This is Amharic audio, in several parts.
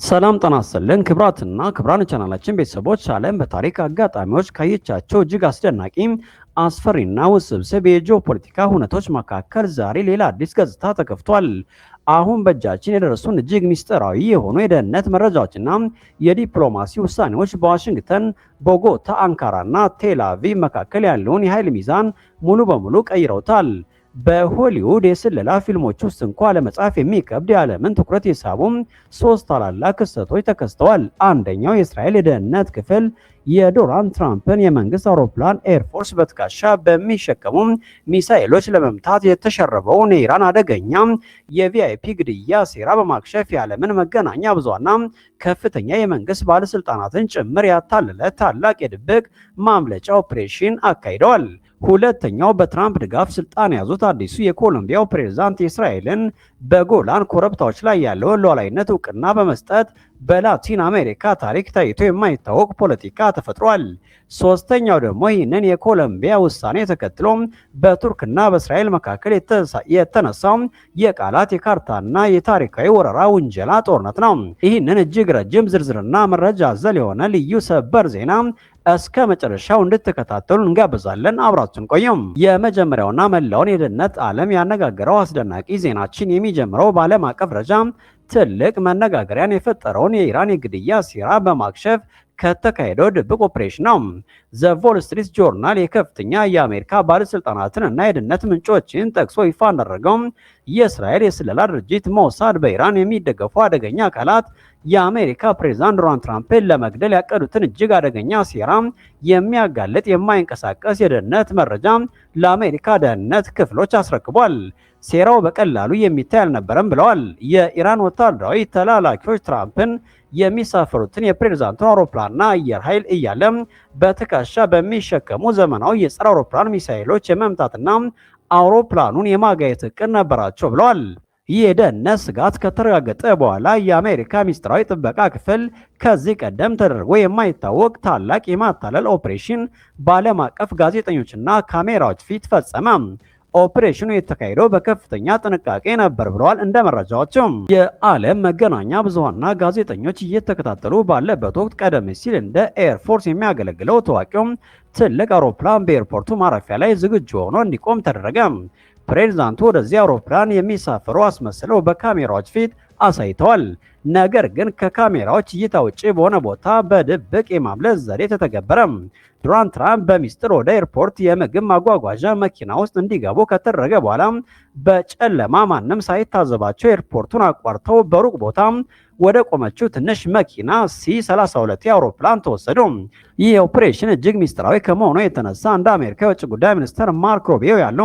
ሰላም ጤና ይስጥልን ክብራትና ክብራን ቻናላችን ቤተሰቦች ዓለም በታሪክ አጋጣሚዎች ካየቻቸው እጅግ አስደናቂ አስፈሪና ውስብስብ የጂኦፖለቲካ ሁነቶች መካከል ዛሬ ሌላ አዲስ ገጽታ ተከፍቷል። አሁን በእጃችን የደረሱን እጅግ ሚስጥራዊ የሆኑ የደህንነት መረጃዎችና የዲፕሎማሲ ውሳኔዎች በዋሽንግተን፣ ቦጎታ፣ አንካራና ቴል አቪቭ መካከል ያለውን የኃይል ሚዛን ሙሉ በሙሉ ቀይረውታል። በሆሊውድ የስለላ ፊልሞች ውስጥ እንኳ ለመጻፍ የሚከብድ የዓለምን ትኩረት የሳቡ ሶስት ታላላቅ ክስተቶች ተከስተዋል። አንደኛው የእስራኤል የደህንነት ክፍል የዶናልድ ትራምፕን የመንግስት አውሮፕላን ኤርፎርስ በትከሻ በሚሸከሙ ሚሳኤሎች ለመምታት የተሸረበውን የኢራን አደገኛ የቪአይፒ ግድያ ሴራ በማክሸፍ የዓለምን መገናኛ ብዙሃንና ከፍተኛ የመንግስት ባለስልጣናትን ጭምር ያታለለ ታላቅ የድብቅ ማምለጫ ኦፕሬሽን አካሂደዋል። ሁለተኛው በትራምፕ ድጋፍ ስልጣን የያዙት አዲሱ የኮሎምቢያው ፕሬዝዳንት የእስራኤልን በጎላን ኮረብታዎች ላይ ያለውን ሉዓላዊነት እውቅና በመስጠት በላቲን አሜሪካ ታሪክ ታይቶ የማይታወቅ ፖለቲካ ተፈጥሯል። ሶስተኛው ደግሞ ይህንን የኮሎምቢያ ውሳኔ ተከትሎ በቱርክና በእስራኤል መካከል የተነሳው የቃላት የካርታና የታሪካዊ ወረራ ውንጀላ ጦርነት ነው። ይህንን እጅግ ረጅም ዝርዝርና መረጃ አዘል የሆነ ልዩ ሰበር ዜና እስከ መጨረሻው እንድትከታተሉ እንጋብዛለን። አብራችሁን ቆዩም። የመጀመሪያውና መላውን የደህንነት ዓለም ያነጋገረው አስደናቂ ዜናችን የሚጀምረው በዓለም አቀፍ ደረጃ ትልቅ መነጋገሪያን የፈጠረውን የኢራን የግድያ ሴራ በማክሸፍ ከተካሄደው ድብቅ ኦፕሬሽን ነው። ዘ ዎል ስትሪት ጆርናል የከፍተኛ የአሜሪካ ባለስልጣናትን እና የደህንነት ምንጮችን ጠቅሶ ይፋ እንዳደረገው የእስራኤል የስለላ ድርጅት ሞሳድ በኢራን የሚደገፉ አደገኛ አካላት የአሜሪካ ፕሬዝዳንት ዶናልድ ትራምፕን ለመግደል ያቀዱትን እጅግ አደገኛ ሴራ የሚያጋልጥ የማይንቀሳቀስ የደህንነት መረጃ ለአሜሪካ ደህንነት ክፍሎች አስረክቧል። ሴራው በቀላሉ የሚታይ አልነበረም ብለዋል። የኢራን ወታደራዊ ተላላኪዎች ትራምፕን የሚሳፈሩትን የፕሬዝዳንቱን አውሮፕላንና አየር ኃይል እያለ በትከሻ በሚሸከሙ ዘመናዊ የጸረ አውሮፕላን ሚሳኤሎች የመምታትና አውሮፕላኑን የማጋየት እቅድ ነበራቸው ብለዋል። ይህ የደህንነት ስጋት ከተረጋገጠ በኋላ የአሜሪካ ሚስጥራዊ ጥበቃ ክፍል ከዚህ ቀደም ተደርጎ የማይታወቅ ታላቅ የማታለል ኦፕሬሽን በዓለም አቀፍ ጋዜጠኞችና ካሜራዎች ፊት ፈጸመ። ኦፕሬሽኑ የተካሄደው በከፍተኛ ጥንቃቄ ነበር ብለዋል። እንደ መረጃዎችም የዓለም መገናኛ ብዙሃንና ጋዜጠኞች እየተከታተሉ ባለበት ወቅት ቀደም ሲል እንደ ኤርፎርስ የሚያገለግለው ታዋቂው ትልቅ አውሮፕላን በኤርፖርቱ ማረፊያ ላይ ዝግጁ ሆኖ እንዲቆም ተደረገ። ፕሬዝዳንቱ ወደዚህ አውሮፕላን የሚሳፈሩ አስመስለው በካሜራዎች ፊት አሳይተዋል። ነገር ግን ከካሜራዎች እይታ ውጭ በሆነ ቦታ በድብቅ የማምለጥ ዘዴ ተተገበረ። ዶናልድ ትራምፕ በሚስጥር ወደ ኤርፖርት የምግብ ማጓጓዣ መኪና ውስጥ እንዲገቡ ከተደረገ በኋላ በጨለማ ማንም ሳይታዘባቸው ኤርፖርቱን አቋርተው በሩቅ ቦታ ወደ ቆመችው ትንሽ መኪና C-32 አውሮፕላን ተወሰዱ። ይህ ኦፕሬሽን እጅግ ሚስጥራዊ ከመሆኑ የተነሳ እንደ አሜሪካ የውጭ ጉዳይ ሚኒስትር ማርክ ሩቢዮ ያሉ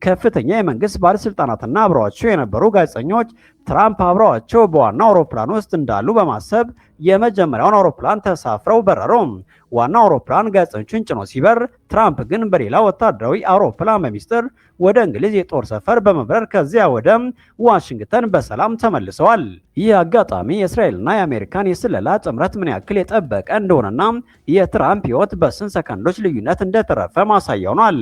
ከፍተኛ የመንግስት ባለስልጣናትና አብረዋቸው የነበሩ ጋዜጠኞች ትራምፕ አብረዋቸው በዋናው አውሮፕላን ውስጥ እንዳሉ በማሰብ የመጀመሪያውን አውሮፕላን ተሳፍረው በረሩ። ዋናው አውሮፕላን ጋዜጠኞችን ጭኖ ሲበር፣ ትራምፕ ግን በሌላ ወታደራዊ አውሮፕላን በሚስጥር ወደ እንግሊዝ የጦር ሰፈር በመብረር ከዚያ ወደ ዋሽንግተን በሰላም ተመልሰዋል። ይህ አጋጣሚ የእስራኤልና የአሜሪካን የስለላ ጥምረት ምን ያክል የጠበቀ እንደሆነና የትራምፕ ሕይወት በስንት ሰከንዶች ልዩነት እንደተረፈ ማሳያ ሆኗል።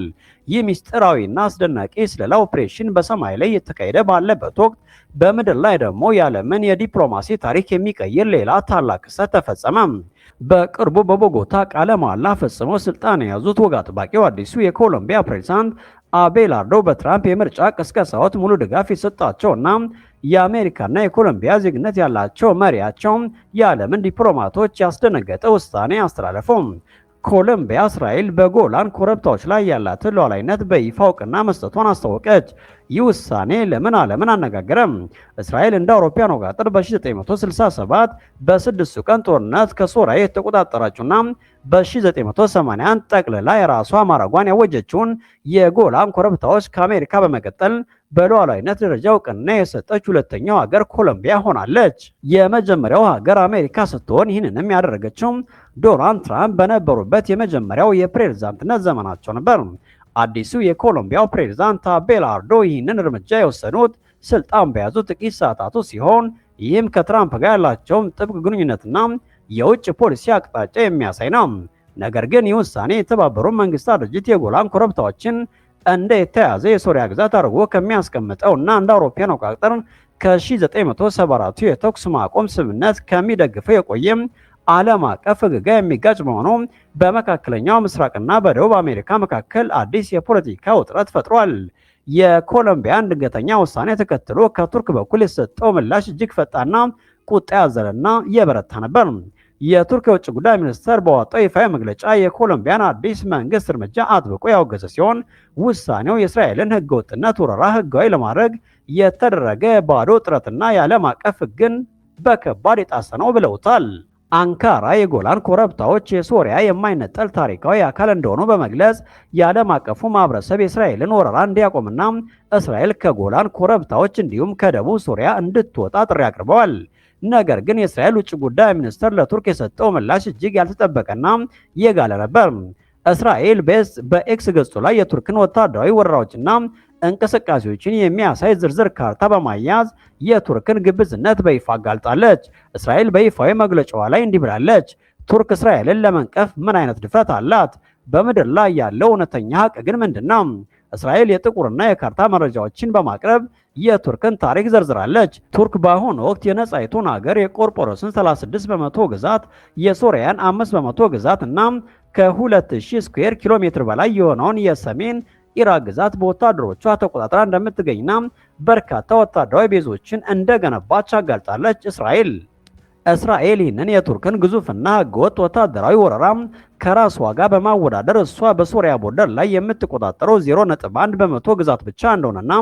ይህ ሚስጥራዊና አስደናቂ የስለላ ኦፕሬሽን በሰማይ ላይ የተካሄደ ባለበት ወቅት በምድር ላይ ደግሞ የዓለምን የዲፕሎማሲ ታሪክ የሚቀይር ሌላ ታላቅ ክስተት ተፈጸመ። በቅርቡ በቦጎታ ቃለ መሃላ ፈጽመው ስልጣን የያዙት ወግ አጥባቂው አዲሱ የኮሎምቢያ ፕሬዝዳንት አቤላርዶ በትራምፕ የምርጫ ቅስቀሳዎች ሙሉ ድጋፍ የሰጣቸውና የአሜሪካና የኮሎምቢያ ዜግነት ያላቸው መሪያቸው የዓለምን ዲፕሎማቶች ያስደነገጠ ውሳኔ አስተላለፉ። ኮሎምቢያ እስራኤል በጎላን ኮረብታዎች ላይ ያላትን ሉዓላዊነት በይፋ እውቅና መስጠቷን አስታወቀች። ይህ ውሳኔ ለምን ዓለምን አነጋገረም? እስራኤል እንደ አውሮፓውያን አቆጣጠር በ1967 በስድስቱ ቀን ጦርነት ከሶሪያ የተቆጣጠረችውና በ1981 ጠቅልላ የራሷ ማድረጓን ያወጀችውን የጎላን ኮረብታዎች ከአሜሪካ በመቀጠል በሉዓላዊነት ደረጃ እውቅና የሰጠች ሁለተኛው ሀገር ኮሎምቢያ ሆናለች። የመጀመሪያው ሀገር አሜሪካ ስትሆን ይህንንም ያደረገችው ዶናልድ ትራምፕ በነበሩበት የመጀመሪያው የፕሬዝዳንትነት ዘመናቸው ነበር። አዲሱ የኮሎምቢያው ፕሬዝዳንት አቤላርዶ ይህንን እርምጃ የወሰኑት ስልጣን በያዙ ጥቂት ሰዓታቱ ሲሆን ይህም ከትራምፕ ጋር ያላቸውን ጥብቅ ግንኙነትና የውጭ ፖሊሲ አቅጣጫ የሚያሳይ ነው። ነገር ግን ይህ ውሳኔ የተባበሩት መንግስታት ድርጅት የጎላን ኮረብታዎችን እንደ የተያዘ የሶሪያ ግዛት አድርጎ ከሚያስቀምጠውና እንደ አውሮፓውያን አቆጣጠር ከ1974 የተኩስ ማቆም ስምምነት ከሚደግፈው የቆየም ዓለም አቀፍ ሕግ ጋር የሚጋጭ በመሆኑ በመካከለኛው ምስራቅና በደቡብ አሜሪካ መካከል አዲስ የፖለቲካ ውጥረት ፈጥሯል። የኮሎምቢያን ድንገተኛ ውሳኔ ተከትሎ ከቱርክ በኩል የተሰጠው ምላሽ እጅግ ፈጣንና ቁጣ ያዘለና የበረታ ነበር። የቱርክ የውጭ ጉዳይ ሚኒስተር በወጣው ይፋዊ መግለጫ የኮሎምቢያን አዲስ መንግስት እርምጃ አጥብቆ ያወገዘ ሲሆን ውሳኔው የእስራኤልን ህገወጥነት ወረራ ህጋዊ ለማድረግ የተደረገ ባዶ ጥረትና የዓለም አቀፍ ሕግን በከባድ የጣሰ ነው ብለውታል። አንካራ የጎላን ኮረብታዎች የሶሪያ የማይነጠል ታሪካዊ አካል እንደሆኑ በመግለጽ የዓለም አቀፉ ማህበረሰብ የእስራኤልን ወረራ እንዲያቆምና እስራኤል ከጎላን ኮረብታዎች እንዲሁም ከደቡብ ሶሪያ እንድትወጣ ጥሪ አቅርበዋል። ነገር ግን የእስራኤል ውጭ ጉዳይ ሚኒስትር ለቱርክ የሰጠው ምላሽ እጅግ ያልተጠበቀና የጋለ ነበር። እስራኤል በኤክስ ገጹ ላይ የቱርክን ወታደራዊ ወረራዎችና እንቅስቃሴዎችን የሚያሳይ ዝርዝር ካርታ በማያዝ የቱርክን ግብዝነት በይፋ አጋልጣለች። እስራኤል በይፋዊ መግለጫዋ ላይ እንዲህ ብላለች። ቱርክ እስራኤልን ለመንቀፍ ምን አይነት ድፍረት አላት? በምድር ላይ ያለው እውነተኛ ሀቅ ግን ምንድነው? እስራኤል የጥቁርና የካርታ መረጃዎችን በማቅረብ የቱርክን ታሪክ ዘርዝራለች። ቱርክ በአሁኑ ወቅት የነጻይቱን ሀገር የቆርቆሮስን 36 በመቶ ግዛት፣ የሶሪያን 5 በመቶ ግዛት እና ከ2000 ስኩዌር ኪሎ ሜትር በላይ የሆነውን የሰሜን ኢራቅ ግዛት በወታደሮቿ ተቆጣጥራ እንደምትገኝና በርካታ ወታደራዊ ቤዞችን እንደገነባች አጋልጣለች። እስራኤል ይህንን የቱርክን ግዙፍና ህገወጥ ወታደራዊ ወረራ ከራሷ ጋር በማወዳደር እሷ በሶሪያ ቦርደር ላይ የምትቆጣጠረው 0.1 በመቶ ግዛት ብቻ እንደሆነና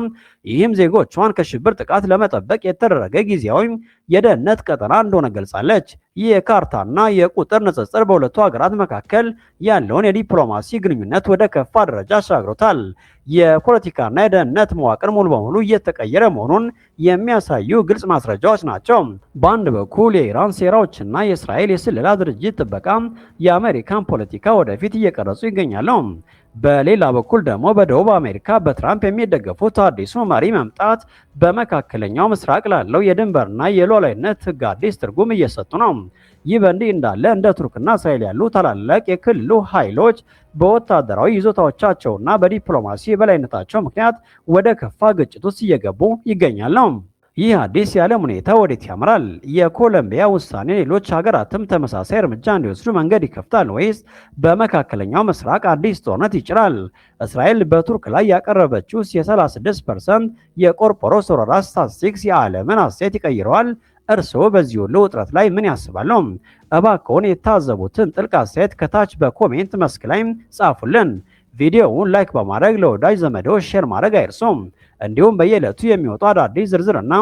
ይህም ዜጎቿን ከሽብር ጥቃት ለመጠበቅ የተደረገ ጊዜያዊ የደህንነት ቀጠና እንደሆነ ገልጻለች። ይህ የካርታና የቁጥር ንጽጽር በሁለቱ ሀገራት መካከል ያለውን የዲፕሎማሲ ግንኙነት ወደ ከፋ ደረጃ አሻግሮታል። የፖለቲካና የደህንነት መዋቅር ሙሉ በሙሉ እየተቀየረ መሆኑን የሚያሳዩ ግልጽ ማስረጃዎች ናቸው። በአንድ በኩል የኢራን ሴራዎችና የእስራኤል የስለላ ድርጅት ጥበቃ የአሜሪካን ፖለቲካ ወደፊት እየቀረጹ ይገኛሉ። በሌላ በኩል ደግሞ በደቡብ አሜሪካ በትራምፕ የሚደገፉት አዲሱ መሪ መምጣት በመካከለኛው ምስራቅ ላለው የድንበርና የሉዓላዊነት ሕግ አዲስ ትርጉም እየሰጡ ነው። ይህ በእንዲህ እንዳለ እንደ ቱርክና እስራኤል ያሉ ታላላቅ የክልሉ ኃይሎች በወታደራዊ ይዞታዎቻቸውና በዲፕሎማሲ የበላይነታቸው ምክንያት ወደ ከፋ ግጭት ውስጥ እየገቡ ይገኛሉ። ይህ አዲስ የዓለም ሁኔታ ወዴት ያመራል? የኮሎምቢያ ውሳኔ ሌሎች ሀገራትም ተመሳሳይ እርምጃ እንዲወስዱ መንገድ ይከፍታል ወይስ በመካከለኛው ምስራቅ አዲስ ጦርነት ይጭራል? እስራኤል በቱርክ ላይ ያቀረበችው የ36% የቆርቆሮስ ወረራ ስታትስቲክስ የዓለምን አስተያየት ይቀይረዋል? እርስዎ በዚህ ሁሉ ውጥረት ላይ ምን ያስባሉ? እባክዎን የታዘቡትን ጥልቅ አስተያየት ከታች በኮሜንት መስክ ላይ ጻፉልን። ቪዲዮውን ላይክ በማድረግ ለወዳጅ ዘመዶ ሼር ማድረግ አይርሱም። እንዲሁም በየዕለቱ የሚወጡ አዳዲስ ዝርዝርና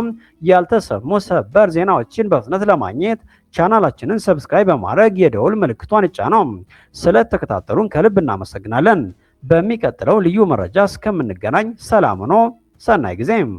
ያልተሰሙ ሰበር ዜናዎችን በፍጥነት ለማግኘት ቻናላችንን ሰብስክራይብ በማድረግ የደወል ምልክቷን ይጫኑ። ስለተከታተሉን ከልብ እናመሰግናለን። በሚቀጥለው ልዩ መረጃ እስከምንገናኝ ሰላም ሆኖ ሰናይ ጊዜም